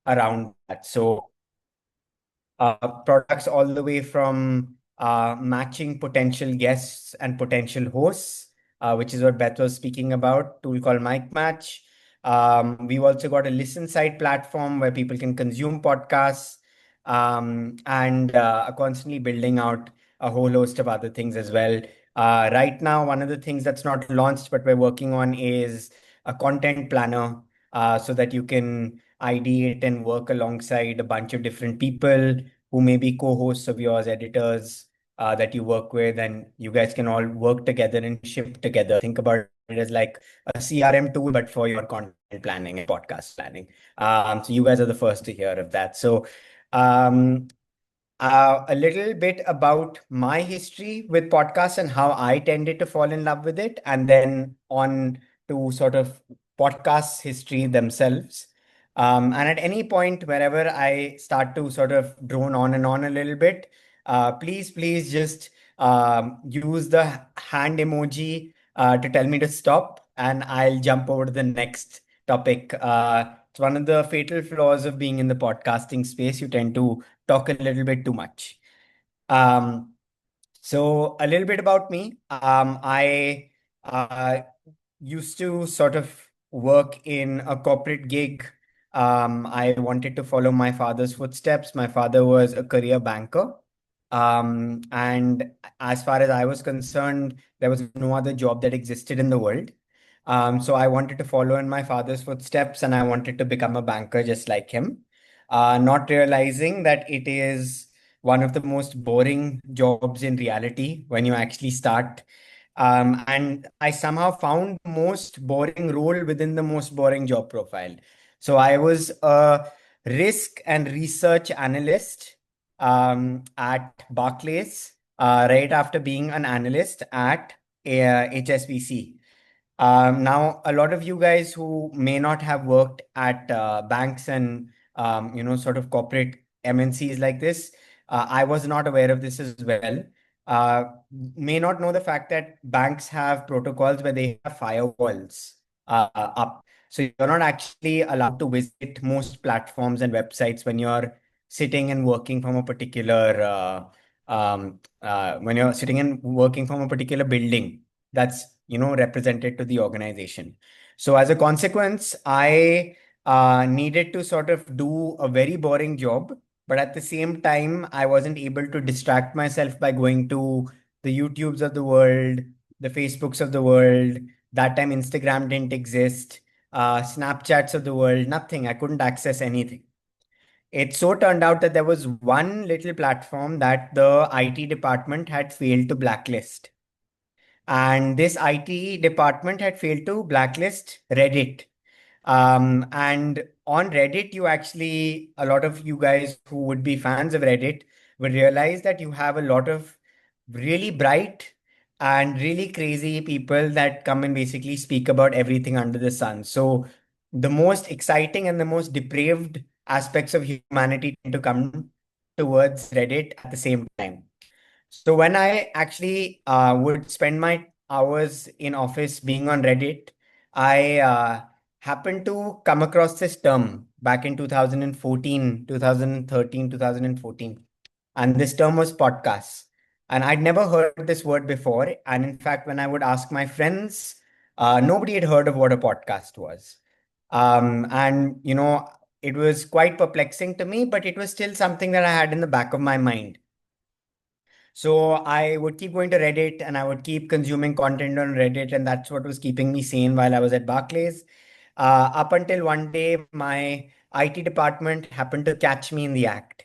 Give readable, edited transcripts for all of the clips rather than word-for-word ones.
around that. So products all the way from matching potential guests and potential hosts, which is what Beth was speaking about, tool called Mic Match. We've also got a listen site platform where people can consume podcasts, and are constantly building out a whole host of other things as well. Right now, one of the things that's not launched, but we're working on is a content planner, so that you can ideate and work alongside a bunch of different people who may be co-hosts of yours, editors that you work with, and you guys can all work together and ship together. Think about it as like a CRM tool, but for your content planning and podcast planning. So you guys are the first to hear of that. So um, a little bit about my history with podcasts and how I tended to fall in love with it, and then on to sort of podcasts history themselves. And at any point, wherever I start to sort of drone on and on a little bit, please just use the hand emoji to tell me to stop, and I'll jump over to the next topic. It's one of the fatal flaws of being in the podcasting space. You tend to talk a little bit too much. Um, so a little bit about me. I used to sort of work in a corporate gig. I wanted to follow my father's footsteps. My father was a career banker. And as far as I was concerned, there was no other job that existed in the world. So I wanted to follow in my father's footsteps and I wanted to become a banker just like him, not realizing that it is one of the most boring jobs in reality when you actually start. And I somehow found the most boring role within the most boring job profile. So I was a risk and research analyst at Barclays, right after being an analyst at HSBC. Now, a lot of you guys who may not have worked at banks and sort of corporate MNCs like this, I was not aware of this as well. Uh, may not know the fact that banks have protocols where they have firewalls up. So you're not actually allowed to visit most platforms and websites when you're sitting and working from a particular when you're sitting and working from a particular building that's represented to the organization. So as a consequence, I needed to sort of do a very boring job, but at the same time I wasn't able to distract myself by going to the YouTubes of the world, the Facebooks of the world. That time Instagram didn't exist, Snapchats of the world, nothing. I couldn't access anything. It so turned out that there was one little platform that the IT department had failed to blacklist, and this IT department had failed to blacklist Reddit. And on Reddit, you actually, a lot of you guys who would be fans of Reddit would realize that you have a lot of really bright and really crazy people that come and basically speak about everything under the sun. So the most exciting and the most depraved aspects of humanity tend to come towards Reddit at the same time. So when I actually would spend my hours in office being on Reddit, I happened to come across this term back in 2014, 2013, 2014. And this term was podcasts. And I'd never heard this word before. And in fact, when I would ask my friends, nobody had heard of what a podcast was. And it was quite perplexing to me, but it was still something that I had in the back of my mind. So I would keep going to Reddit and I would keep consuming content on Reddit, and that's what was keeping me sane while I was at Barclays. Up until one day, my IT department happened to catch me in the act.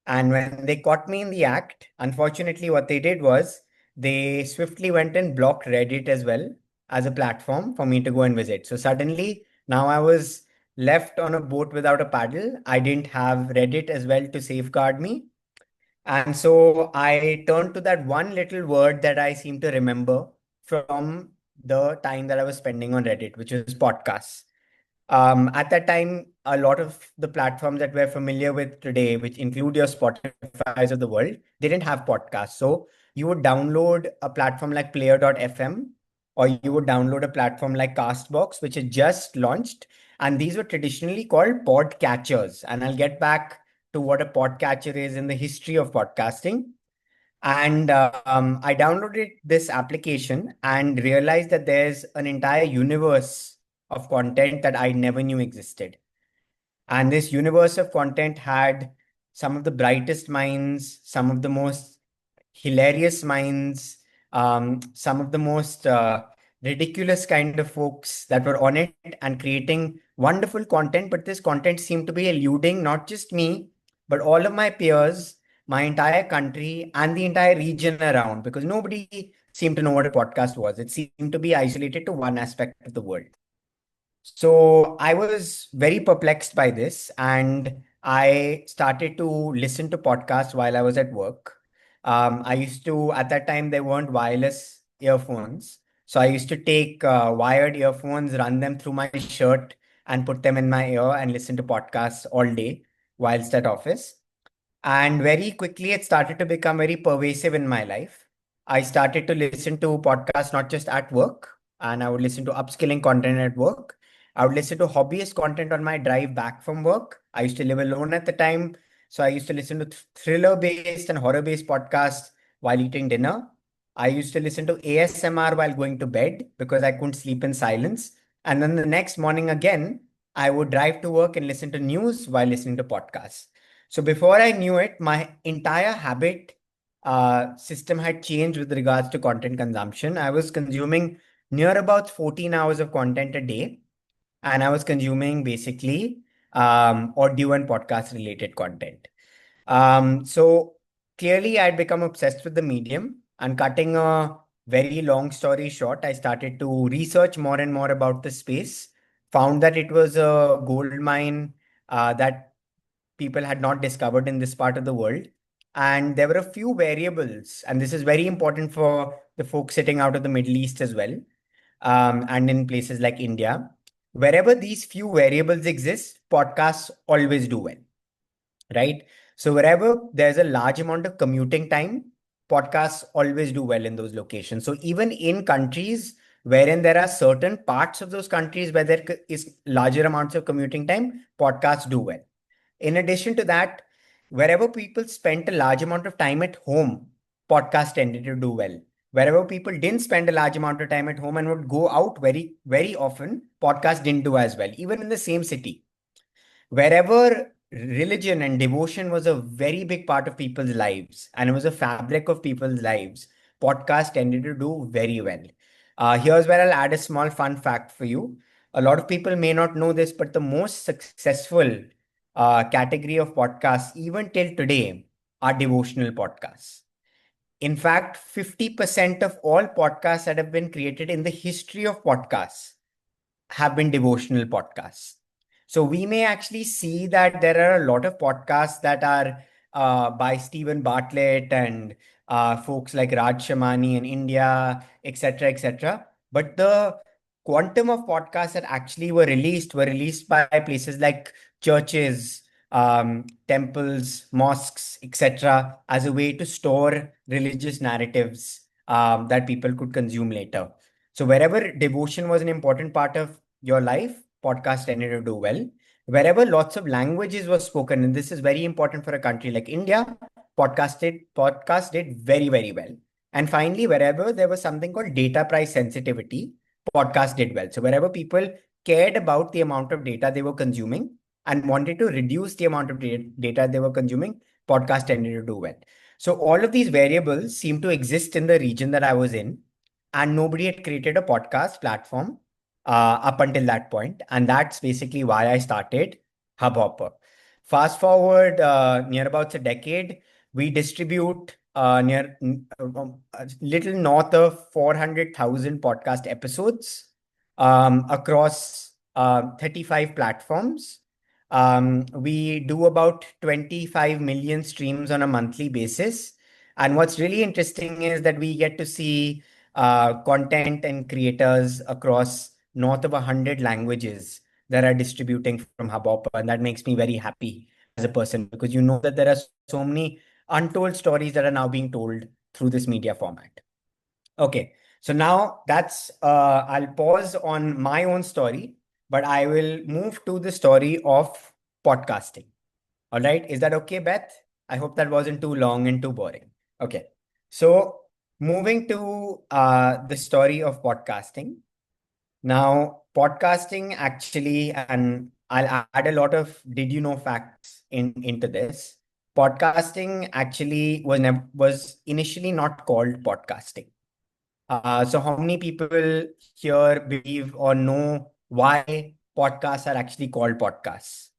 And when they caught me in the act, unfortunately, what they did was they swiftly went and blocked Reddit as well as a platform for me to go and visit. So suddenly, now I was left on a boat without a paddle. I didn't have Reddit as well to safeguard me. And so I turned to that one little word that I seem to remember from the time that I was spending on Reddit, which was podcasts. At that time, a lot of the platforms that we're familiar with today, which include your Spotify's of the world, they didn't have podcasts. So you would download a platform like player.fm, or you would download a platform like Castbox, which had just launched. And these were traditionally called podcatchers. And I'll get back to what a podcatcher is in the history of podcasting. And I downloaded this application and realized that there's an entire universe of content that I never knew existed. And this universe of content had some of the brightest minds, some of the most hilarious minds, some of the most ridiculous kind of folks that were on it and creating wonderful content. But this content seemed to be eluding not just me, but all of my peers, my entire country, and the entire region around, because nobody seemed to know what a podcast was. It seemed to be isolated to one aspect of the world. So I was very perplexed by this, and I started to listen to podcasts while I was at work. I used to, at that time, there weren't wireless earphones. So I used to take wired earphones, run them through my shirt, and put them in my ear and listen to podcasts all day whilst at office. And very quickly, it started to become very pervasive in my life. I started to listen to podcasts not just at work, and I would listen to upskilling content at work. I would listen to hobbyist content on my drive back from work. I used to live alone at the time. So I used to listen to thriller based and horror based podcasts while eating dinner. I used to listen to ASMR while going to bed because I couldn't sleep in silence. And then the next morning again, I would drive to work and listen to news while listening to podcasts. So before I knew it, my entire habit system had changed with regards to content consumption. I was consuming near about 14 hours of content a day, and I was consuming basically audio and podcast related content. So clearly, I'd become obsessed with the medium. And cutting a very long story short, I started to research more and more about the space, found that it was a gold mine that people had not discovered in this part of the world. And there were a few variables, and this is very important for the folks sitting out of the Middle East as well, and in places like India. Wherever these few variables exist, podcasts always do well, right? So wherever there's a large amount of commuting time, podcasts always do well in those locations. So even in countries wherein there are certain parts of those countries where there is larger amounts of commuting time, podcasts do well. In addition to that, wherever people spent a large amount of time at home, podcasts tended to do well. Wherever people didn't spend a large amount of time at home and would go out very, very often, podcasts didn't do as well, even in the same city. Wherever religion and devotion was a very big part of people's lives and it was a fabric of people's lives, podcasts tended to do very well. Here's where I'll add a small fun fact for you. A lot of people may not know this, but the most successful category of podcasts, even till today, are devotional podcasts. In fact, 50% of all podcasts that have been created in the history of podcasts have been devotional podcasts. So we may actually see that there are a lot of podcasts that are by Stephen Bartlett and folks like Raj Shamani in India, etc., etc. But the quantum of podcasts that actually were released by places like churches, temples, mosques, etc., as a way to store religious narratives that people could consume later. So wherever devotion was an important part of your life, podcast tended to do well. Wherever lots of languages were spoken, and this is very important for a country like India, podcast did very, very well. And finally, wherever there was something called data price sensitivity, podcast did well. So wherever people cared about the amount of data they were consuming and wanted to reduce the amount of data they were consuming, podcast tended to do well. So all of these variables seem to exist in the region that I was in, and nobody had created a podcast platform up until that point. And that's basically why I started Hubhopper. Fast forward near about a decade, we distribute a little north of 400,000 podcast episodes across 35 platforms. We do about 25 million streams on a monthly basis. And what's really interesting is that we get to see content and creators across north of 100 languages that are distributing from Hubhopper. And that makes me very happy as a person because you know that there are so many untold stories that are now being told through this media format. Okay, so now I'll pause on my own story but I will move to the story of podcasting. All right. Is that okay, Beth? I hope that wasn't too long and too boring. Okay. So, moving to the story of podcasting. Now, podcasting actually, and I'll add a lot of did you know facts into this. Podcasting actually was initially not called podcasting. So how many people here believe or know why podcasts are actually called podcasts?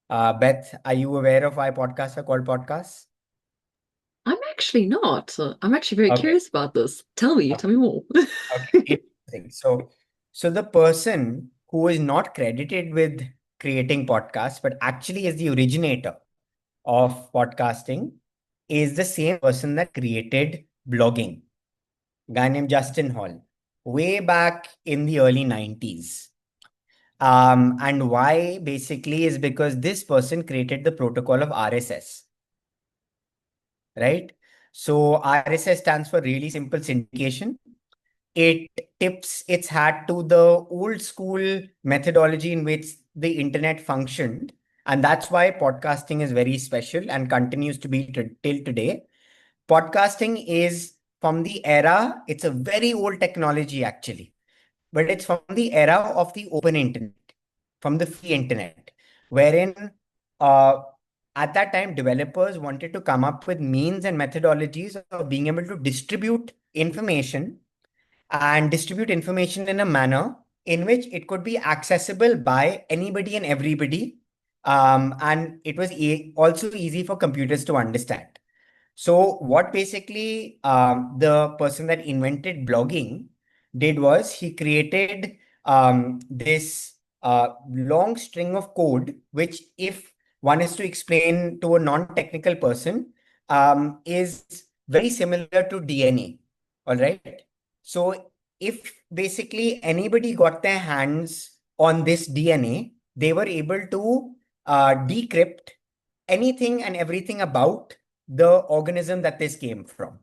Beth, are you aware of why podcasts are called podcasts? I'm actually not. I'm actually very Okay. curious about this. Tell me more. Okay. Interesting. So the person who is not credited with creating podcasts, but actually is the originator of podcasting, is the same person that created blogging. Guy named Justin Hall, way back in the early 90s. And why basically is because this person created the protocol of RSS, right? So RSS stands for really simple syndication. It tips its hat to the old school methodology in which the internet functioned. And that's why podcasting is very special and continues to be till today. Podcasting is from the era, it's a very old technology actually, but it's from the era of the open internet, from the free internet, wherein uh, at that time developers wanted to come up with means and methodologies of being able to distribute information in a manner in which it could be accessible by anybody and everybody. And it was also easy for computers to understand. So what basically the person that invented blogging did was he created this long string of code, which if one is to explain to a non-technical person, is very similar to DNA. All right. So if basically anybody got their hands on this DNA, they were able to decrypt anything and everything about the organism that this came from.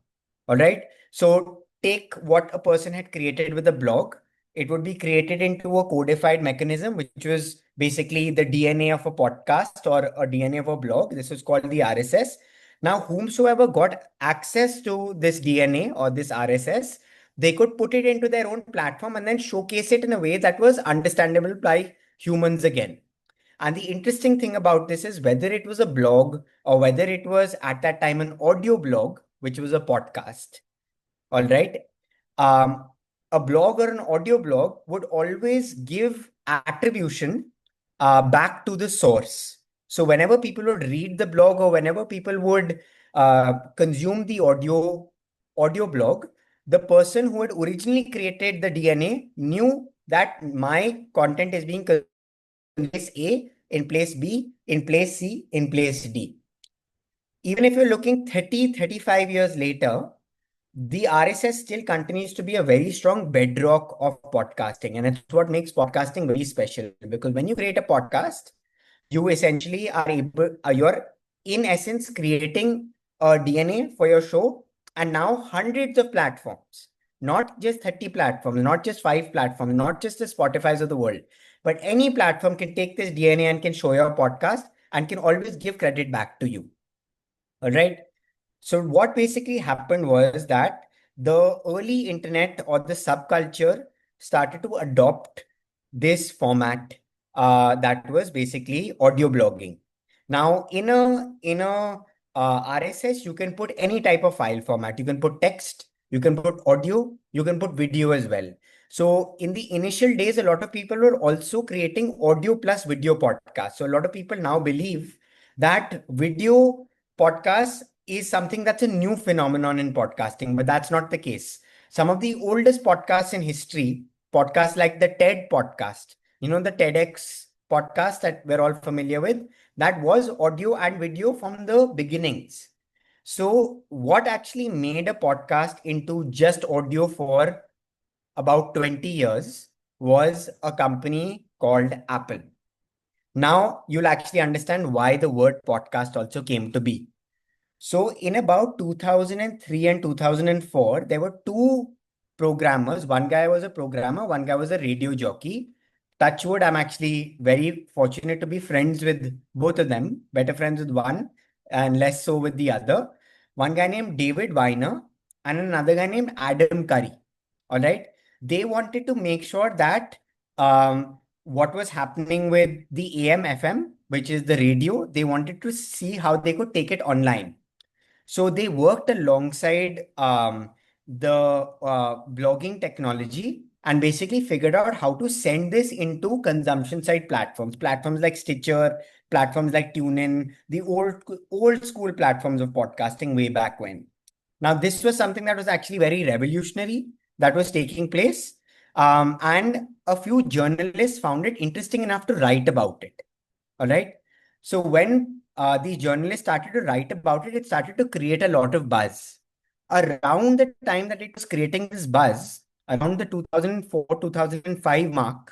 All right. So take what a person had created with a blog. It would be created into a codified mechanism, which was basically the DNA of a podcast or a DNA of a blog. This was called the RSS. Now, whomsoever got access to this DNA or this RSS, they could put it into their own platform and then showcase it in a way that was understandable by humans again. And the interesting thing about this is whether it was a blog or whether it was at that time an audio blog, which was a podcast. All right. Um, a blog or an audio blog would always give attribution back to the source. So whenever people would read the blog or whenever people would consume the audio blog, the person who had originally created the DNA knew that my content is being in place A, in place B, in place C, in place D. Even if you're looking 30, 35 years later, the RSS still continues to be a very strong bedrock of podcasting. And it's what makes podcasting very special because when you create a podcast, you essentially are you're in essence creating a DNA for your show. And now hundreds of platforms, not just 30 platforms, not just 5 platforms, not just the Spotify's of the world, but any platform can take this DNA and can show your podcast and can always give credit back to you. All right. So what basically happened was that the early internet or the subculture started to adopt this format that was basically audio blogging. Now, in a RSS, you can put any type of file format. You can put text, you can put audio, you can put video as well. So in the initial days, a lot of people were also creating audio plus video podcasts. So a lot of people now believe that video podcasts is something that's a new phenomenon in podcasting, but that's not the case. Some of the oldest podcasts in history, podcasts like the TED podcast, the TEDx podcast that we're all familiar with, that was audio and video from the beginnings. So, what actually made a podcast into just audio for about 20 years was a company called Apple. Now, you'll actually understand why the word podcast also came to be. So in about 2003 and 2004, there were two programmers. One guy was a programmer, one guy was a radio jockey. touchwood, I'm actually very fortunate to be friends with both of them, better friends with one and less so with the other. One guy named David Weiner and another guy named Adam Curry. All right. They wanted to make sure that what was happening with the AM FM, which is the radio, they wanted to see how they could take it online. So they worked alongside the blogging technology and basically figured out how to send this into consumption side platforms, platforms like Stitcher, platforms like TuneIn, the old school platforms of podcasting way back when. Now, this was something that was actually very revolutionary that was taking place. And a few journalists found it interesting enough to write about it. All right. So when the journalists started to write about it, it started to create a lot of buzz. Around the time that it was creating this buzz, around the 2004, 2005 mark,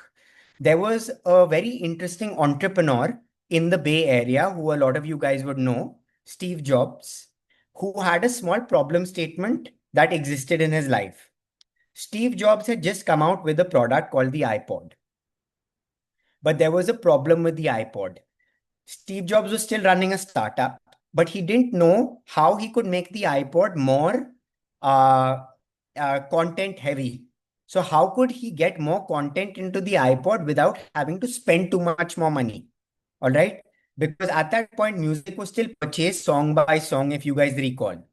there was a very interesting entrepreneur in the Bay Area who a lot of you guys would know, Steve Jobs, who had a small problem statement that existed in his life. Steve Jobs had just come out with a product called the iPod, but there was a problem with the iPod. Steve Jobs was still running a startup, but he didn't know how he could make the iPod more uh, content heavy. So, how could he get more content into the iPod without having to spend too much more money? All right. Because at that point, music was still purchased song by song, if you guys recall.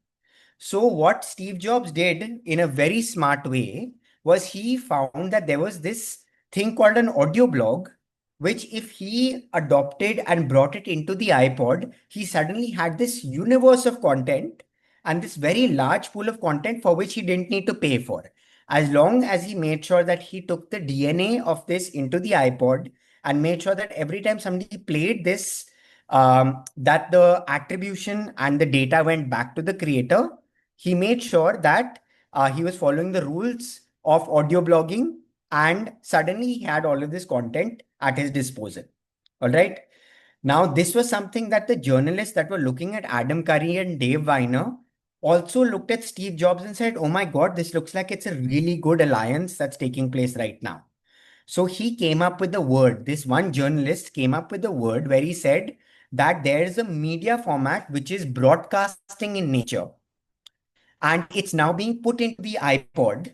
So, what Steve Jobs did in a very smart way was he found that there was this thing called an audio blog, which, if he adopted and brought it into the iPod, he suddenly had this universe of content and this very large pool of content for which he didn't need to pay for. As long as he made sure that he took the DNA of this into the iPod and made sure that every time somebody played this, that the attribution and the data went back to the creator. He made sure that he was following the rules of audio blogging, and suddenly he had all of this content at his disposal. All right. Now, this was something that the journalists that were looking at Adam Curry and Dave Weiner also looked at Steve Jobs and said, oh my God, this looks like it's a really good alliance that's taking place right now. So he came up with the word. This one journalist came up with the word where he said that there is a media format which is broadcasting in nature, and it's now being put into the iPod.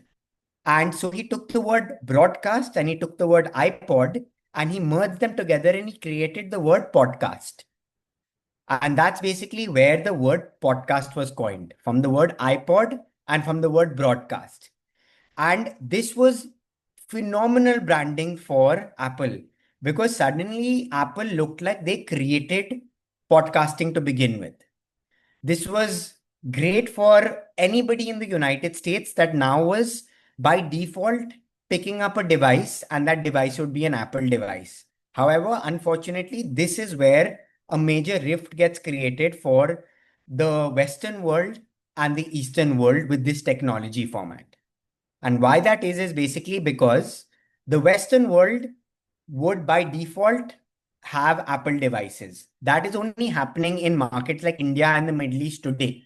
And so he took the word broadcast and he took the word iPod and he merged them together and he created the word podcast. And that's basically where the word podcast was coined, from the word iPod and from the word broadcast. And this was phenomenal branding for Apple, because suddenly Apple looked like they created podcasting to begin with. This was great for anybody in the United States that now was by default picking up a device, and that device would be an Apple device. However, unfortunately, this is where a major rift gets created for the Western world and the Eastern world with this technology format. And why that is basically because the Western world would by default have Apple devices. That is only happening in markets like India and the Middle East today.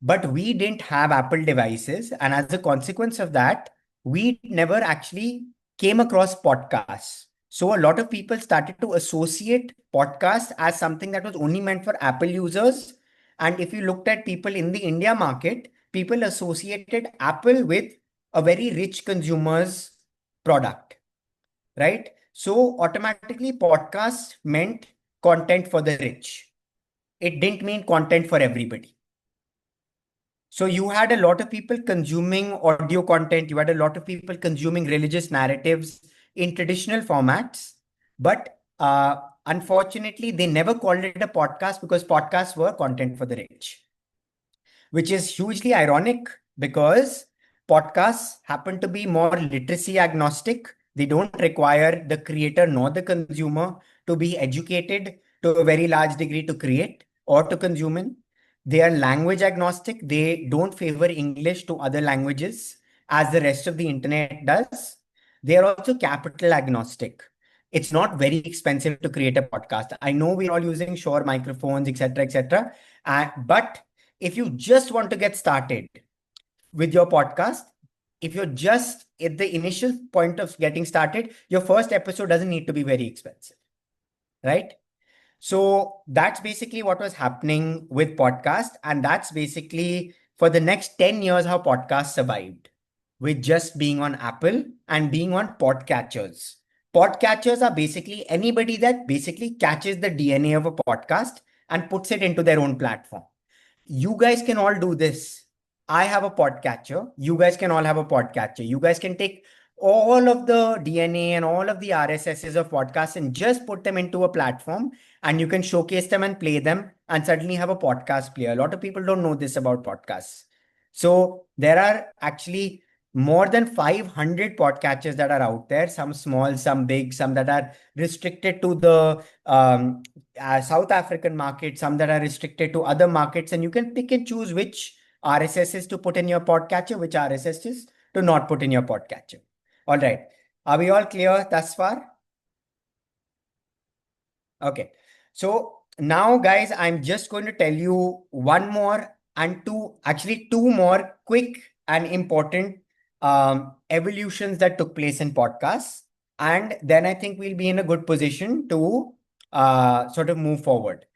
But we didn't have Apple devices. And as a consequence of that, we never actually came across podcasts. So a lot of people started to associate podcasts as something that was only meant for Apple users. And if you looked at people in the India market, people associated Apple with a very rich consumer's product, right? So automatically podcast meant content for the rich. It didn't mean content for everybody. So you had a lot of people consuming audio content. You had a lot of people consuming religious narratives in traditional formats. But unfortunately, they never called it a podcast because podcasts were content for the rich, which is hugely ironic because podcasts happen to be more literacy agnostic. They don't require the creator nor the consumer to be educated to a very large degree to create or to consume in. They are language agnostic. They don't favor English to other languages as the rest of the internet does. They are also capital agnostic. It's not very expensive to create a podcast. I know we're all using Shure microphones, etc., etc. But if you just want to get started with your podcast, if you're just at the initial point of getting started, your first episode doesn't need to be very expensive, right? So that's basically what was happening with podcast. And that's basically for the next 10 years how podcast survived, with just being on Apple and being on podcatchers. Podcatchers are basically anybody that basically catches the DNA of a podcast and puts it into their own platform. You guys can all do this. I have a podcatcher. You guys can all have a podcatcher. You guys can take all of the DNA and all of the RSSs of podcasts and just put them into a platform, and you can showcase them and play them and suddenly have a podcast player. A lot of people don't know this about podcasts. So there are actually more than 500 podcatchers that are out there, some small, some big, some that are restricted to the South African market, some that are restricted to other markets, and you can pick and choose which RSSs to put in your podcatcher, which RSSs to not put in your podcatcher. All right. Are we all clear thus far? Okay. So now, guys, I'm just going to tell you one more and actually two more quick and important evolutions that took place in podcasts. And then I think we'll be in a good position to sort of move forward.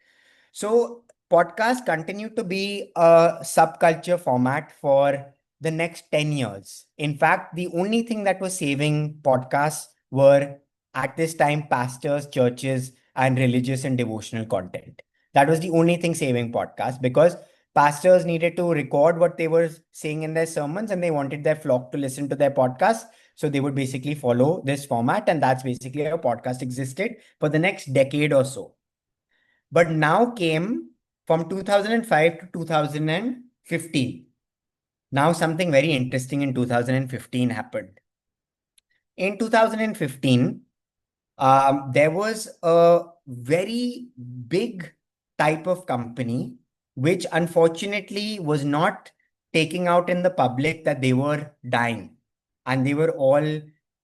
So podcasts continue to be a subculture format for the next 10 years. In fact, the only thing that was saving podcasts were at this time pastors, churches, and religious and devotional content. That was the only thing saving podcasts, because pastors needed to record what they were saying in their sermons and they wanted their flock to listen to their podcast. So they would basically follow this format. And that's basically how podcast existed for the next decade or so. But now came from 2005 to 2015. Now something very interesting in 2015 happened. In 2015, there was a very big type of company which unfortunately was not taking out in the public that they were dying and they were all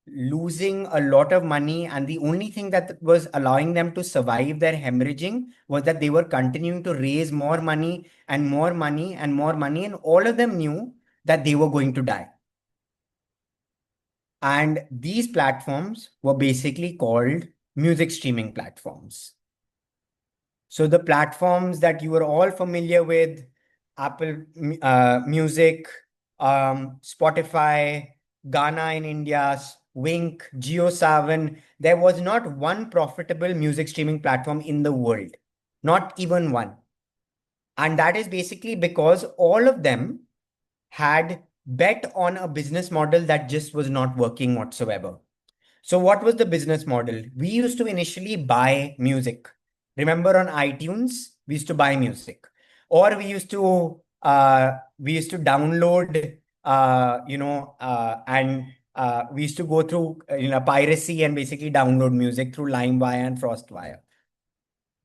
losing a lot of money. And the only thing that was allowing them to survive their hemorrhaging was that they were continuing to raise more money and more money and more money. And all of them knew that they were going to die. And these platforms were basically called music streaming platforms. So the platforms that you are all familiar with, Apple Music, Spotify, Ghana in India, Wink, JioSaavn, there was not one profitable music streaming platform in the world, not even one. And that is basically because all of them had bet on a business model that just was not working whatsoever. So what was the business model? We used to initially buy music. Remember on iTunes, we used to buy music, or we used to download, and we used to go through piracy and basically download music through LimeWire and FrostWire.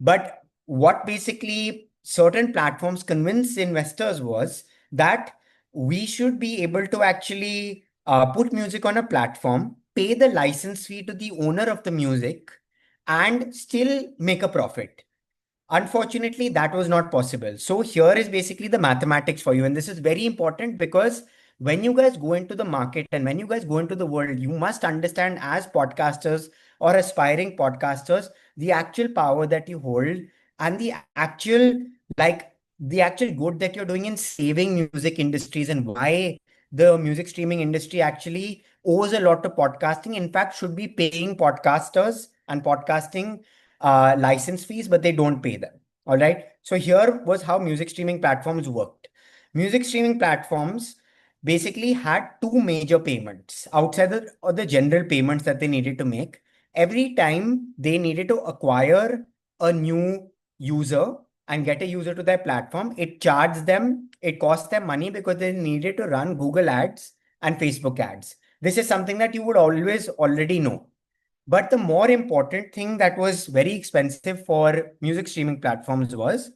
But what basically certain platforms convinced investors was that we should be able to actually put music on a platform, pay the license fee to the owner of the music, and still make a profit. Unfortunately, that was not possible. So here is basically the mathematics for you. And this is very important because when you guys go into the market and when you guys go into the world, you must understand as podcasters or aspiring podcasters, the actual power that you hold and the actual good that you're doing in saving music industries, and why the music streaming industry actually owes a lot to podcasting. In fact, should be paying podcasters and podcasting license fees, but they don't pay them. All right. So here was how music streaming platforms worked. Music streaming platforms basically had two major payments outside of the general payments that they needed to make. Every time they needed to acquire a new user and get a user to their platform, it cost them money because they needed to run Google ads and Facebook ads. This is something that you would always already know. But the more important thing that was very expensive for music streaming platforms was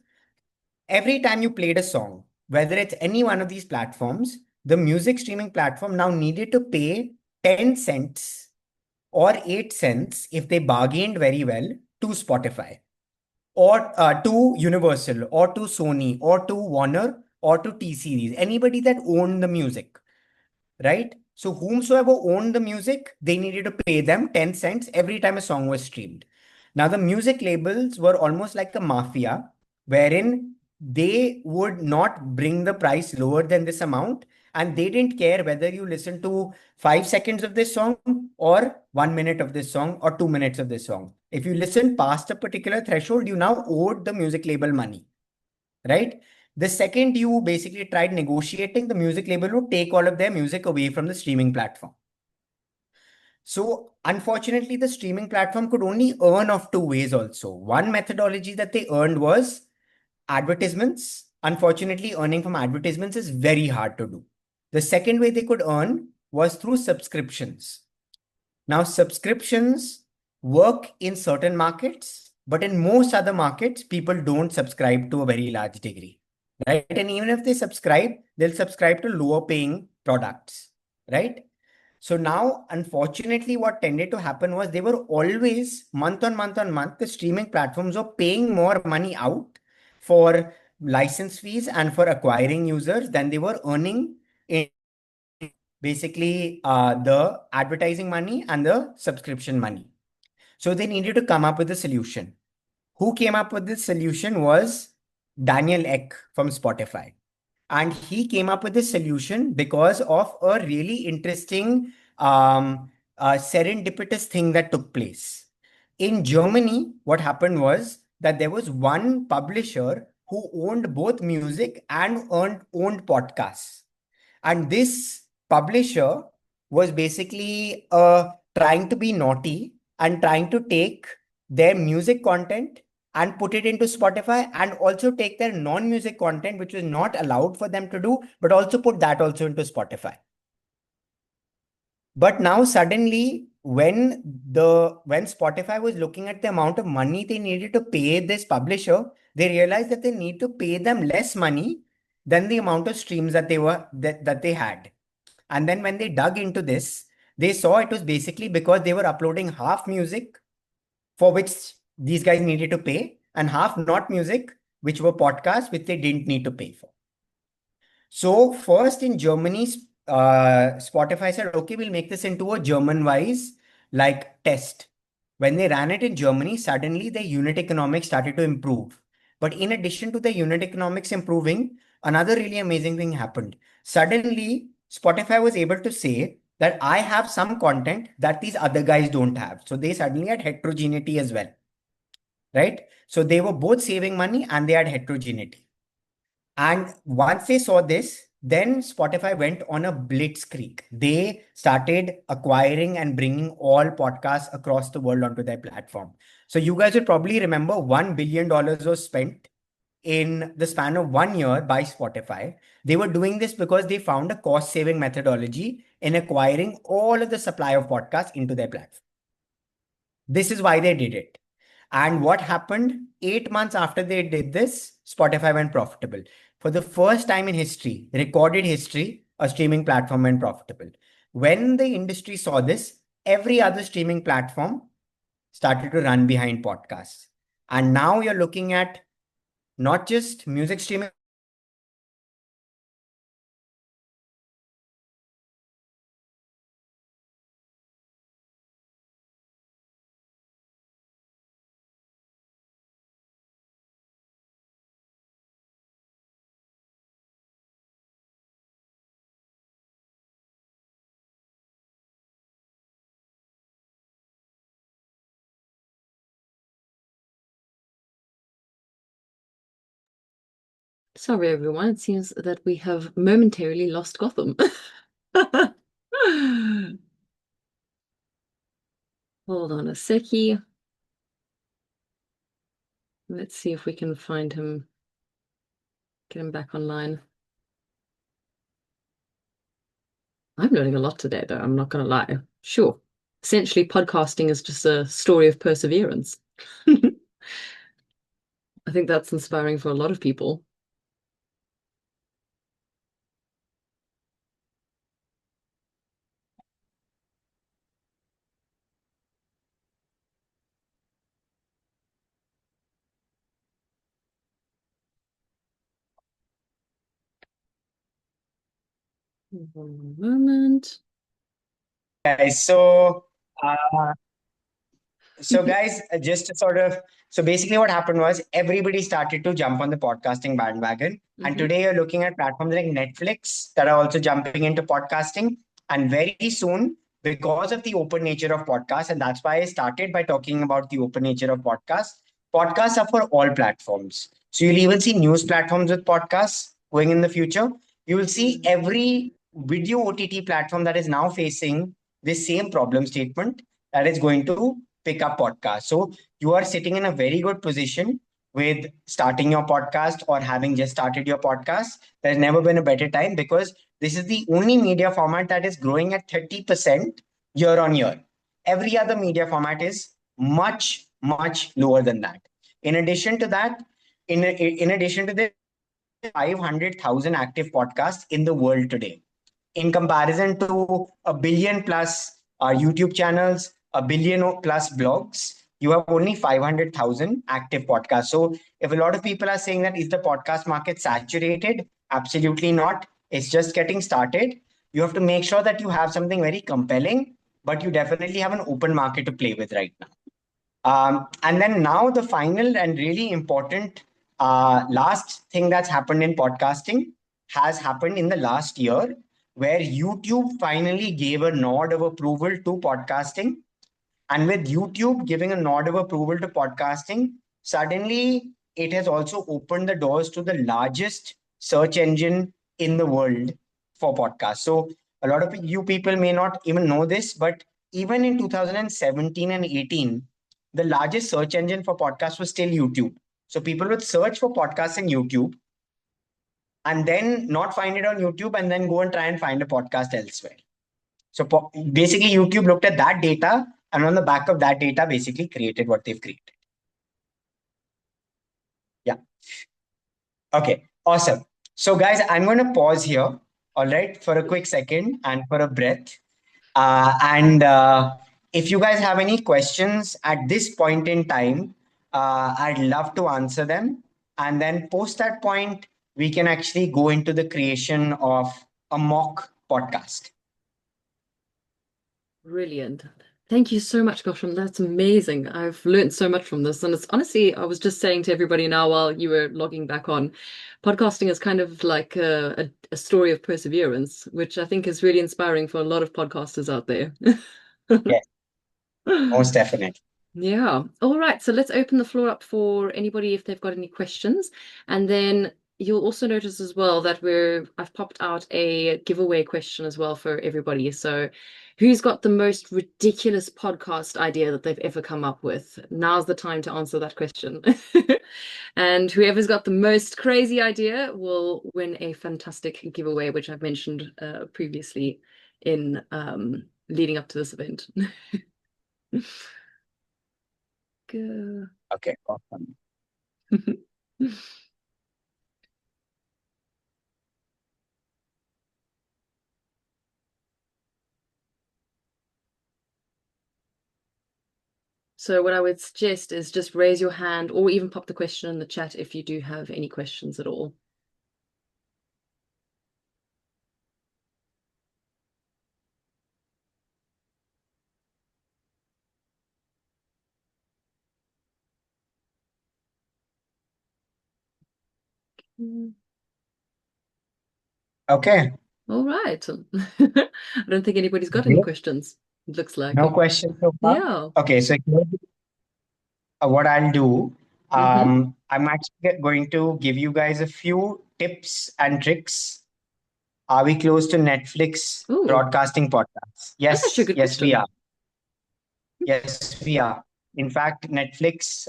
every time you played a song, whether it's any one of these platforms, the music streaming platform now needed to pay 10 cents or 8 cents if they bargained very well to Spotify or to Universal or to Sony or to Warner or to T Series, anybody that owned the music, right? So whomsoever owned the music, they needed to pay them 10 cents every time a song was streamed. Now the music labels were almost like a mafia, wherein they would not bring the price lower than this amount, and they didn't care whether you listen to 5 seconds of this song or 1 minute of this song or 2 minutes of this song. If you listen past a particular threshold, you now owed the music label money, right? The second you basically tried negotiating, the music label would take all of their music away from the streaming platform. So unfortunately, the streaming platform could only earn of two ways also. One methodology that they earned was advertisements. Unfortunately, earning from advertisements is very hard to do. The second way they could earn was through subscriptions. Now, subscriptions work in certain markets, but in most other markets, people don't subscribe to a very large degree, right? And even if they subscribe, they'll subscribe to lower paying products, right? So now, unfortunately, what tended to happen was they were always month on month on month, the streaming platforms were paying more money out for license fees and for acquiring users than they were earning in basically the advertising money and the subscription money. So they needed to come up with a solution. Who came up with this solution was Daniel Ek from Spotify. And he came up with this solution because of a really interesting serendipitous thing that took place. In Germany, what happened was that there was one publisher who owned both music and owned podcasts. And this publisher was basically trying to be naughty and trying to take their music content and put it into Spotify and also take their non-music content, which was not allowed for them to do, but also put that also into Spotify. But now suddenly, when Spotify was looking at the amount of money they needed to pay this publisher, they realized that they need to pay them less money than the amount of streams that they had. And then when they dug into this, they saw it was basically because they were uploading half music for which these guys needed to pay, and half not music, which were podcasts, which they didn't need to pay for. So first in Germany, Spotify said, okay, we'll make this into a German-wise like test. When they ran it in Germany, suddenly the unit economics started to improve. But in addition to the unit economics improving, another really amazing thing happened. Suddenly, Spotify was able to say that I have some content that these other guys don't have. So they suddenly had heterogeneity as well, right? So they were both saving money and they had heterogeneity. And once they saw this, then Spotify went on a blitzkrieg. They started acquiring and bringing all podcasts across the world onto their platform. So you guys will probably remember $1 billion was spent in the span of 1 year by Spotify. They were doing this because they found a cost saving methodology in acquiring all of the supply of podcasts into their platform. This is why they did it. And what happened 8 months after they did this, Spotify went profitable. For the first time in history, recorded history, a streaming platform went profitable. When the industry saw this, every other streaming platform started to run behind podcasts. And now you're looking at not just music streaming. Sorry, everyone. It seems that we have momentarily lost Gotham. Hold on a seckie. Let's see if we can find him, get him back online. I'm learning a lot today, though. I'm not going to lie. Sure. Essentially, podcasting is just a story of perseverance. I think that's inspiring for a lot of people. One moment. guys. Uh, guys, just to sort of, so basically what happened was everybody started to jump on the podcasting bandwagon. And Hmm. today you're looking at platforms like Netflix that are also jumping into podcasting. And very soon, because of the open nature of podcasts, and that's why I started by talking about the open nature of podcasts, podcasts are for all platforms. So you'll even see news platforms with podcasts going in the future. You will see Mm. every video OTT platform that is now facing this same problem statement that is going to pick up podcast. So you are sitting in a very good position with starting your podcast or having just started your podcast. There's never been a better time because this is the only media format that is growing at 30% year on year. Every other media format is much, much lower than that. In addition to that, in addition to this, 500,000 active podcasts in the world today in comparison to a billion plus YouTube channels, a billion plus blogs, you have only 500,000 active podcasts. So, if a lot of people are saying that is the podcast market saturated, absolutely not. It's just getting started. You have to make sure that you have something very compelling, but you definitely have an open market to play with right now. And then now the final and really important last thing that's happened in podcasting has happened in the last year, where YouTube finally gave a nod of approval to podcasting. And with YouTube giving a nod of approval to podcasting, suddenly it has also opened the doors to the largest search engine in the world for podcasts. So a lot of you people may not even know this, but even in 2017 and 18, the largest search engine for podcasts was still YouTube. So people would search for podcasts in YouTube and then not find it on YouTube and then go and try and find a podcast elsewhere. So basically, YouTube looked at that data and on the back of that data, basically created what they've created. Yeah. Okay. Awesome. So, guys, I'm going to pause here, all right, for a quick second and for a breath. And if you guys have any questions at this point in time, I'd love to answer them. And then post that point, we can actually go into the creation of a mock podcast. Brilliant. Thank you so much, Gautam. That's amazing. I've learned so much from this. And it's honestly, I was just saying to everybody now while you were logging back on, podcasting is kind of like a story of perseverance, which I think is really inspiring for a lot of podcasters out there. Yes, most definitely. Yeah. All right. So let's open the floor up for anybody if they've got any questions. And then you'll also notice as well that I've popped out a giveaway question as well for everybody. So who's got the most ridiculous podcast idea that they've ever come up with? Now's the time to answer that question. And whoever's got the most crazy idea will win a fantastic giveaway, which I've mentioned previously in leading up to this event. Go. Okay, awesome. So what I would suggest is just raise your hand or even pop the question in the chat if you do have any questions at all. Mm. Okay. All right. I don't think anybody's got any questions. It looks like. No questions so far. Yeah. Okay, so what I'll do, Mm-hmm. I'm actually going to give you guys a few tips and tricks. Are we close to Netflix Oh, broadcasting podcasts? that's actually a Yes, good yes, we question. are. Yes, we are. In fact, Netflix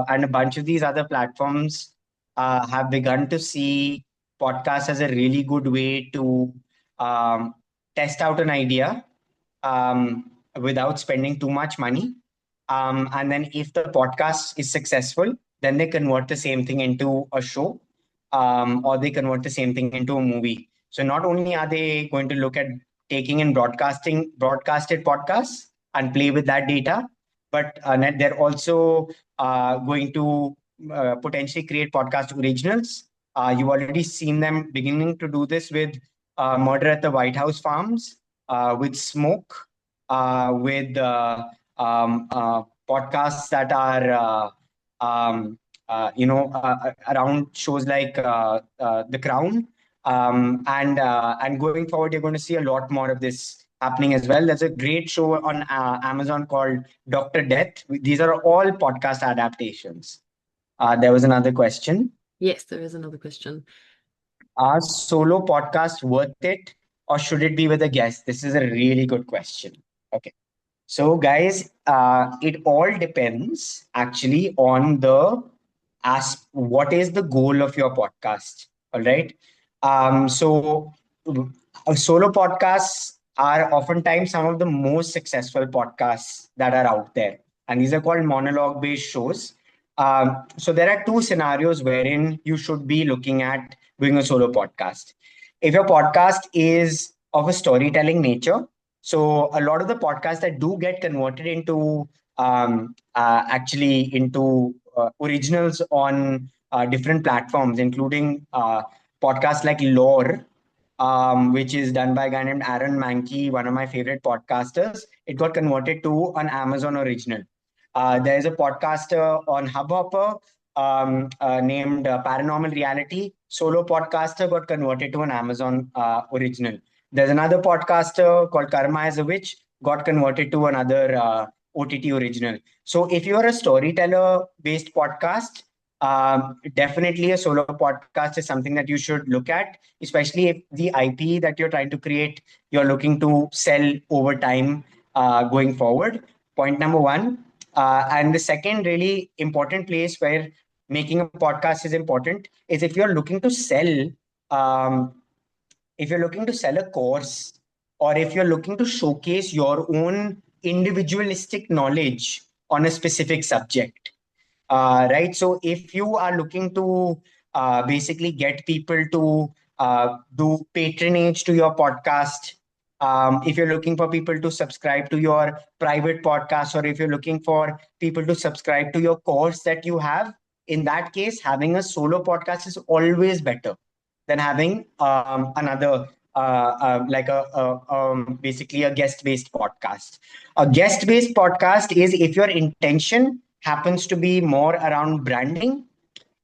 and a bunch of these other platforms have begun to see podcasts as a really good way to um, test out an idea without spending too much money. And then, if the podcast is successful, then they convert the same thing into a show or they convert the same thing into a movie. So, not only are they going to look at taking in broadcasted podcasts and play with that data, but they're also going to potentially create podcast originals. You've already seen them beginning to do this with Murder at the White House Farms, with Smoke, with podcasts that are around shows like The Crown, and going forward, you're going to see a lot more of this happening as well. There's a great show on Amazon called Dr. Death. These are all podcast adaptations. There was another question. Yes, there is another question. Are solo podcasts worth it, or should it be with a guest? This is a really good question. Okay. So, guys, it all depends actually on the what is the goal of your podcast. All right. So, solo podcasts are oftentimes some of the most successful podcasts that are out there, and these are called monologue-based shows. So, there are two scenarios wherein you should be looking at doing a solo podcast. If your podcast is of a storytelling nature, so a lot of the podcasts that do get converted into actually into originals on different platforms, including podcasts like Lore, which is done by a guy named Aaron Mankey, one of my favorite podcasters. It got converted to an Amazon original. There's a podcaster on Hubhopper named Paranormal Reality. Solo podcaster got converted to an Amazon original. There's another podcaster called Karma as a Witch, got converted to another OTT original. So if you're a storyteller based podcast, definitely a solo podcast is something that you should look at, especially if the IP that you're trying to create, you're looking to sell over time going forward. Point number one. And the second really important place where making a podcast is important is um, if you're looking to sell a course, or if you're looking to showcase your own individualistic knowledge on a specific subject, right? So if you are looking to basically get people to do patronage to your podcast, if you're looking for people to subscribe to your private podcast, or if you're looking for people to subscribe to your course that you have, in that case, having a solo podcast is always better than having another like basically a guest-based podcast. A guest-based podcast is if your intention happens to be more around branding.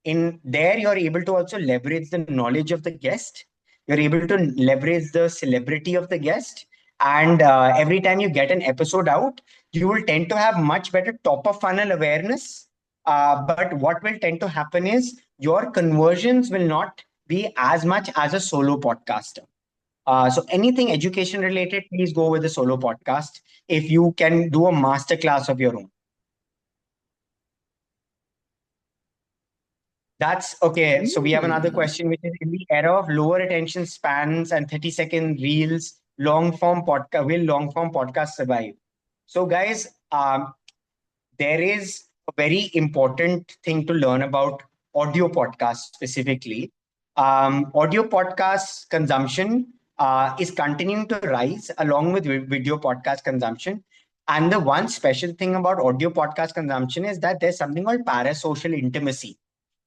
In there, you're able to also leverage the knowledge of the guest. You're able to leverage the celebrity of the guest. And every time you get an episode out, you will tend to have much better top of funnel awareness. But what will tend to happen is your conversions will not be as much as a solo podcaster. So anything education related, please go with a solo podcast if you can do a master class of your own. That's okay. So we have another question, which is in the era of lower attention spans and 30-second reels, long form podcast survive? So guys, there is a very important thing to learn about audio podcasts specifically. Audio podcast consumption is continuing to rise along with video podcast consumption. And the one special thing about audio podcast consumption is that there's something called parasocial intimacy,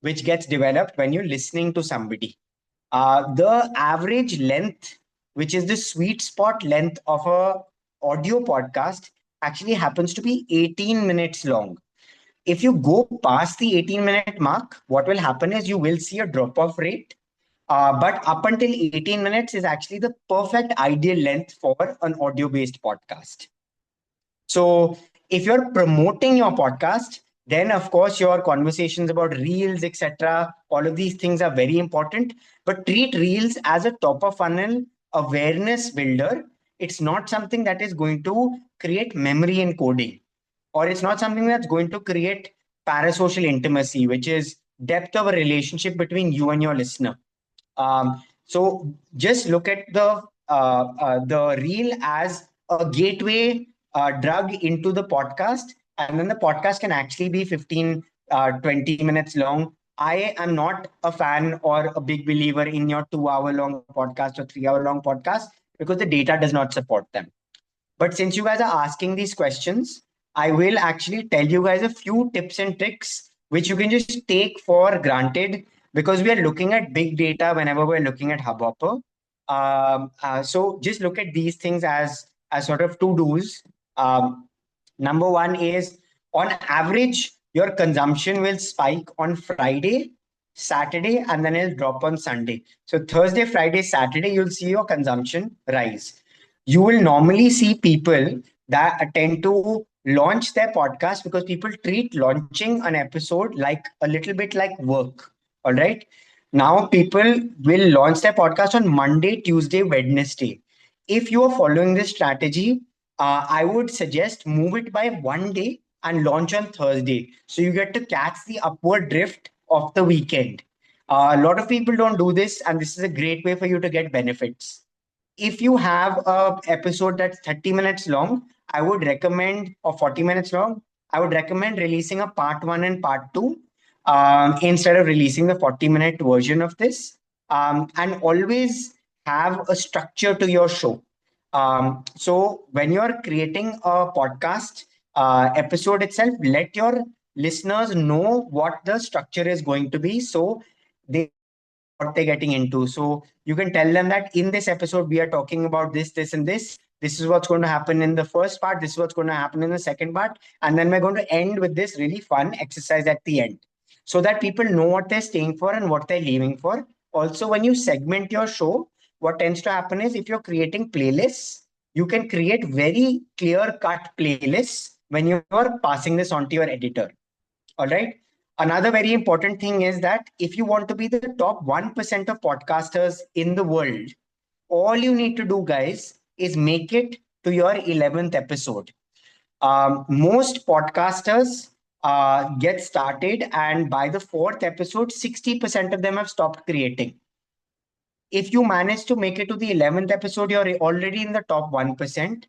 which gets developed when you're listening to somebody. The average length, which is the sweet spot length of a audio podcast, actually happens to be 18 minutes long. If you go past the 18-minute mark, what will happen is you will see a drop off rate. But up until 18 minutes is actually the perfect ideal length for an audio based podcast. So if you're promoting your podcast, then of course your conversations about reels, etc., all of these things are very important. But treat reels as a top of funnel awareness builder. It's not something that is going to create memory encoding, or it's not something that's going to create parasocial intimacy, which is depth of a relationship between you and your listener. So just look at the reel as a gateway drug into the podcast, and then the podcast can actually be 15, 20 minutes long. I am not a fan or a big believer in your 2 hour long podcast or 3 hour long podcast because the data does not support them. But since you guys are asking these questions, I will actually tell you guys a few tips and tricks which you can just take for granted because we are looking at big data whenever we're looking at Hubhopper. So just look at these things as sort of to-dos. Number one is, on average, your consumption will spike on Friday, Saturday, and then it'll drop on Sunday. So Thursday, Friday, Saturday, you'll see your consumption rise. You will normally see people that tend to launch their podcast because people treat launching an episode like a little bit like work. All right. Now people will launch their podcast on Monday, Tuesday, Wednesday. If you are following this strategy, I would suggest move it by one day and launch on Thursday. So you get to catch the upward drift of the weekend. A lot of people don't do this, and this is a great way for you to get benefits. If you have a episode that's 30 minutes long, I would recommend, or 40 minutes long, I would recommend releasing a part one and part two, instead of releasing the 40-minute version of this. And always have a structure to your show. So when you're creating a podcast episode itself, let your listeners know what the structure is going to be, so they understand what they're getting into. So you can tell them that in this episode we are talking about this, this, and this. This is what's going to happen in the first part. This is what's going to happen in the second part, and then we're going to end with this really fun exercise at the end, so that people know what they're staying for and what they're leaving for. Also, when you segment your show, what tends to happen is, if you're creating playlists, you can create very clear cut playlists when you're passing this on to your editor. All right. Another very important thing is that if you want to be the top 1% of podcasters in the world, all you need to do, guys, is make it to your 11th episode. Most podcasters get started, and by the fourth episode, 60% of them have stopped creating. If you manage to make it to the 11th episode, you're already in the top 1%.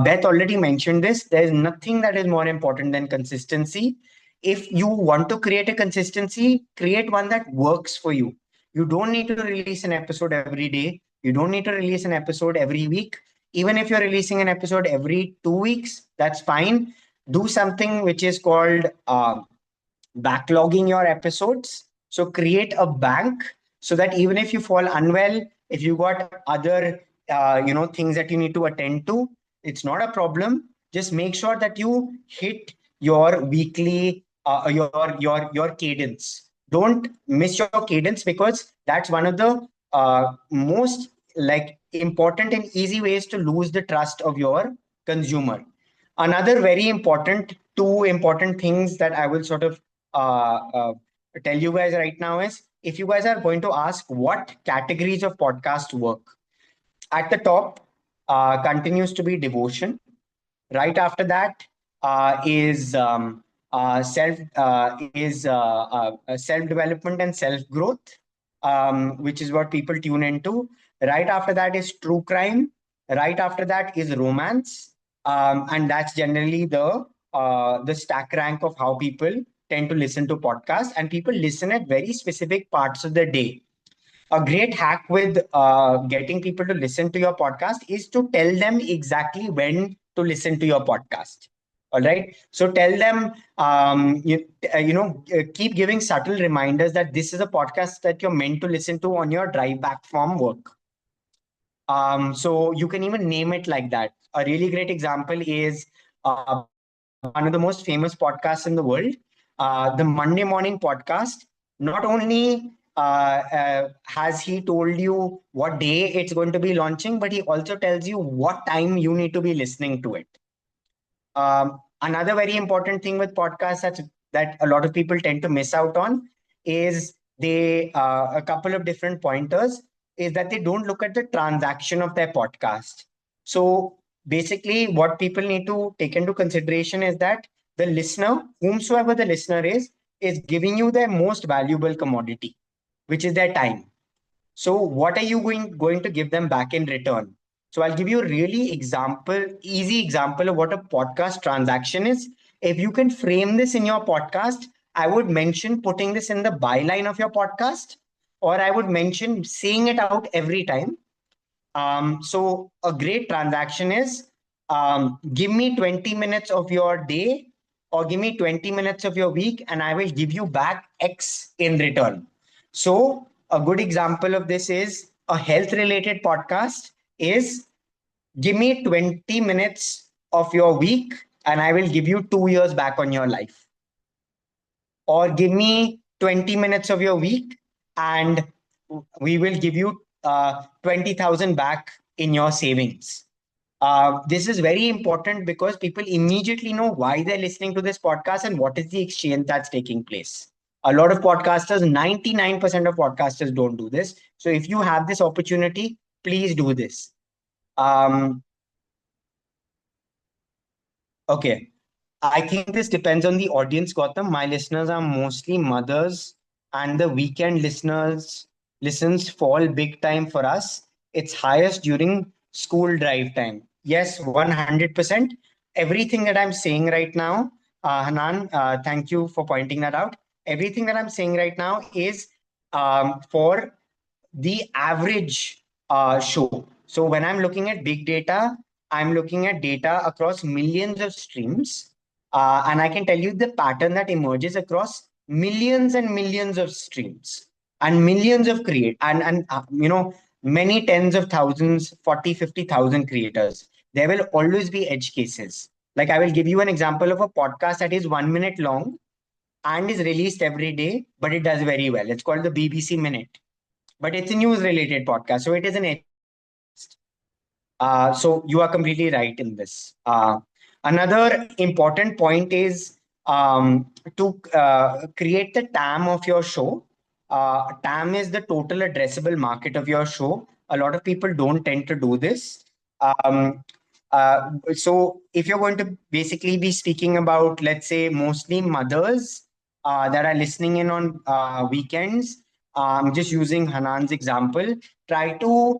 Beth already mentioned this. There's nothing that is more important than consistency. If you want to create a consistency, create one that works for you. You don't need to release an episode every day. You don't need to release an episode every week. Even if you're releasing an episode every 2 weeks, that's fine. Do something which is called backlogging your episodes. So create a bank, so that even if you fall unwell, if you got other things that you need to attend to, it's not a problem. Just make sure that you hit your weekly your cadence. Don't miss your cadence, because that's one of the most like important and easy ways to lose the trust of your consumer. Another very important, two important things that I will sort of tell you guys right now is, if you guys are going to ask what categories of podcast work, at the top continues to be devotion. Right after that is self development and self growth, which is what people tune into. Right after that is true crime. Right after that is romance, and that's generally the stack rank of how people tend to listen to podcasts. And people listen at very specific parts of the day. A great hack with getting people to listen to your podcast is to tell them exactly when to listen to your podcast. All right. So tell them, keep giving subtle reminders that this is a podcast that you're meant to listen to on your drive back from work. So you can even name it like that. A really great example is one of the most famous podcasts in the world, the Monday Morning Podcast. Not only has he told you what day it's going to be launching, but he also tells you what time you need to be listening to it. Another very important thing with podcasts that a lot of people tend to miss out on is a couple of different pointers is that they don't look at the transaction of their podcast. So basically, what people need to take into consideration is that the listener, whomsoever the listener is giving you their most valuable commodity, which is their time. So what are you going to give them back in return? So I'll give you a really easy example of what a podcast transaction is. If you can frame this in your podcast, I would mention putting this in the byline of your podcast, or I would mention saying it out every time. So a great transaction is, give me 20 minutes of your day, or give me 20 minutes of your week, and I will give you back X in return. So a good example of this is a health related podcast is, Give me 20 minutes of your week, and I will give you 2 years back on your life. Or give me 20 minutes of your week, and we will give you 20,000 back in your savings. This is very important because people immediately know why they're listening to this podcast and what is the exchange that's taking place. A lot of podcasters, 99% of podcasters don't do this. So if you have this opportunity, please do this. Um, okay. I think this depends on the audience, Gautam. My listeners are mostly mothers, and the weekend listens fall big time for us. It's highest during school drive time. Yes, 100%. Everything that I'm saying right now, Hanan, thank you for pointing that out. Everything that I'm saying right now is for the average show. So when I'm looking at big data, I'm looking at data across millions of streams. And I can tell you the pattern that emerges across millions and millions of streams and millions of many tens of thousands, 40, 50,000 creators. There will always be edge cases. Like I will give you an example of a podcast that is 1 minute long and is released every day, but it does very well. It's called the BBC Minute, but it's a news related podcast. So it is an so you are completely right in this. Another important point is to create the TAM of your show. TAM is the total addressable market of your show. A lot of people don't tend to do this. Um, so if you're going to basically be speaking about, let's say, mostly mothers that are listening in on weekends, just using Hanan's example, try to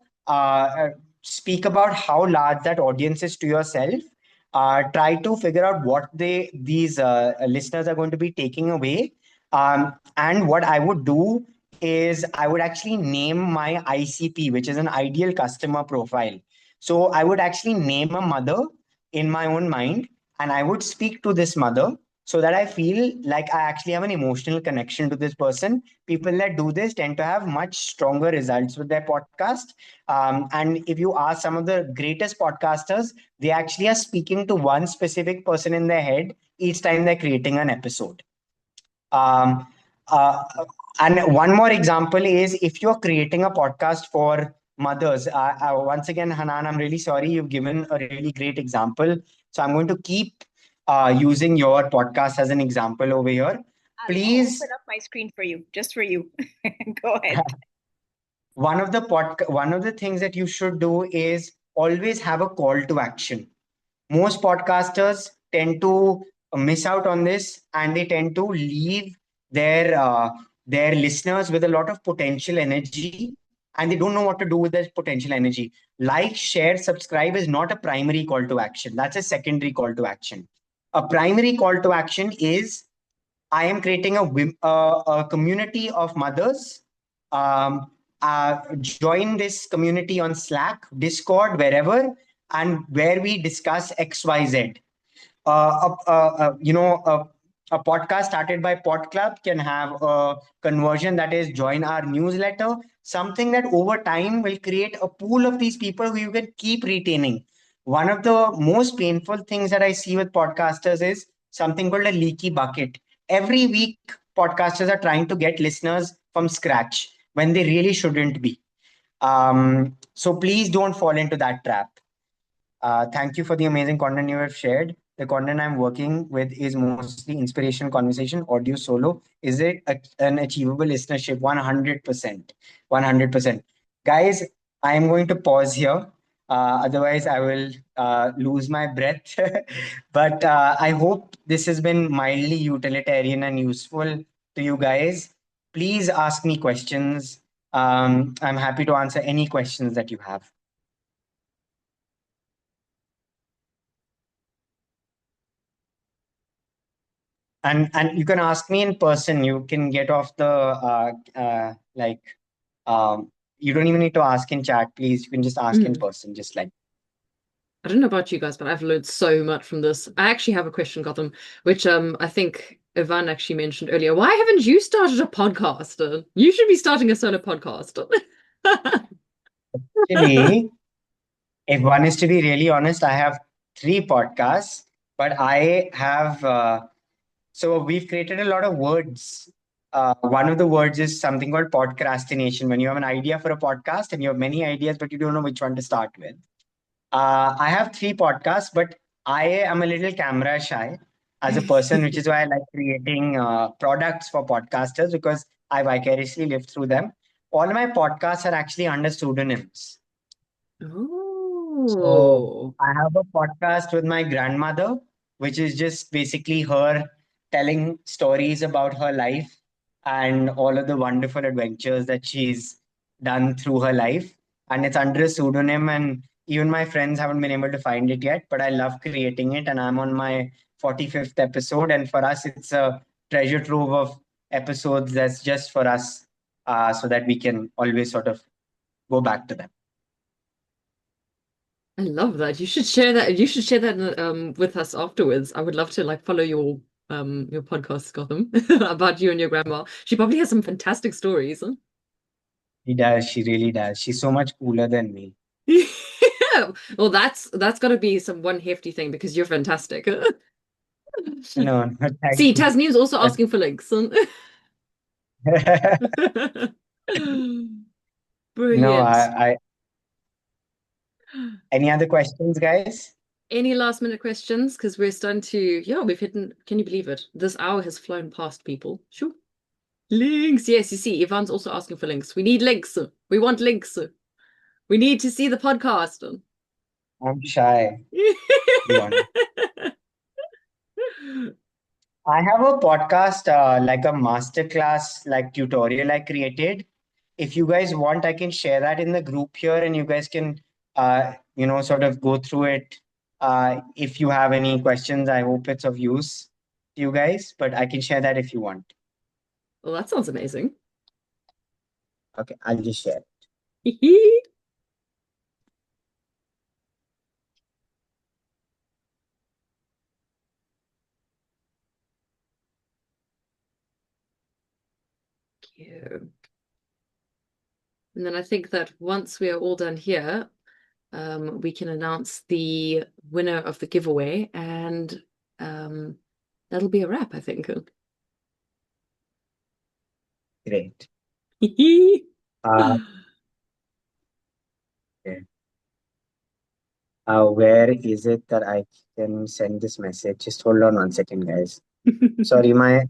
speak about how large that audience is to yourself. Try to figure out what these listeners are going to be taking away. And what I would do is I would actually name my ICP, which is an ideal customer profile. So I would actually name a mother in my own mind, and I would speak to this mother so that I feel like I actually have an emotional connection to this person. People that do this tend to have much stronger results with their podcast. And if you ask some of the greatest podcasters, they actually are speaking to one specific person in their head each time they're creating an episode. Um, uh, and one more example is if you're creating a podcast for mothers. Once again, Hanan, I'm really sorry. You've given a really great example. So I'm going to keep using your podcast as an example over here. I'll Please, open up my screen for you, just for you. Go ahead. one of the things that you should do is always have a call to action. Most podcasters tend to miss out on this, and they tend to leave their uh, their listeners with a lot of potential energy, and they don't know what to do with that potential energy. Like, share, subscribe is not a primary call to action. That's a secondary call to action. A primary call to action is I am creating a community of mothers. Um, Join this community on Slack, Discord, wherever, and where we discuss XYZ. A podcast started by PodClub can have a conversion that is join our newsletter, something that over time will create a pool of these people who you can keep retaining. One of the most painful things that I see with podcasters is something called a leaky bucket. Every week, podcasters are trying to get listeners from scratch when they really shouldn't be. So please don't fall into that trap. Thank you for the amazing content you have shared. The content I'm working with is mostly inspirational conversation, audio solo. Is it an achievable listenership? 100%. 100%. Guys, I am going to pause here. Otherwise, I will lose my breath. But I hope this has been mildly utilitarian and useful to you guys. Please ask me questions. I'm happy to answer any questions that you have. And you can ask me in person. You can get off the like you don't even need to ask in chat, please. You can just ask in Mm. person, just like. I don't know about you guys, but I've learned so much from this. I actually have a question, Gotham, which I think Ivan actually mentioned earlier. Why haven't you started a podcast? You should be starting a solo podcast. Actually, If one is to be really honest, I have three podcasts, but I have so we've created a lot of words. One of the words is something called podcastination. When you have an idea for a podcast and you have many ideas, but you don't know which one to start with. I have three podcasts, but I am a little camera shy as a person, which is why I like creating products for podcasters because I vicariously live through them. All my podcasts are actually under pseudonyms. So Oh, I have a podcast with my grandmother, which is just basically her telling stories about her life and all of the wonderful adventures that she's done through her life. And it's under a pseudonym, and even my friends haven't been able to find it yet. But I love creating it, and I'm on my 45th episode. And for us, it's a treasure trove of episodes that's just for us, so that we can always sort of go back to them. I love that. You should share that. You should share that with us afterwards. I would love to like follow your podcast, Gotham, about you and your grandma. She probably has some fantastic stories. Huh? She does. She really does. She's so much cooler than me. Well, that's got to be some one hefty thing because you're fantastic. No, no, thank See, you. Tasneem's also asking for links. No, Brilliant. any other questions, guys? Any last minute questions? Because we're starting to, yeah, we've hit, can you believe it? This hour has flown past, people. Sure. Links. Yes, you see, Yvonne's also asking for links. We need links. We want links. We need to see the podcast. I'm shy, to be honest. I have a podcast, like a masterclass, like tutorial I created. If you guys want, I can share that in the group here, and you guys can, sort of go through it. If you have any questions, I hope it's of use to you guys. But I can share that if you want. Well, that sounds amazing. Okay, I'll just share. Cute. And then I think that once we are all done here, we can announce the winner of the giveaway, and that'll be a wrap, I think. Great. Okay. Where is it that I can send this message? Just hold on one second, guys. Sorry, my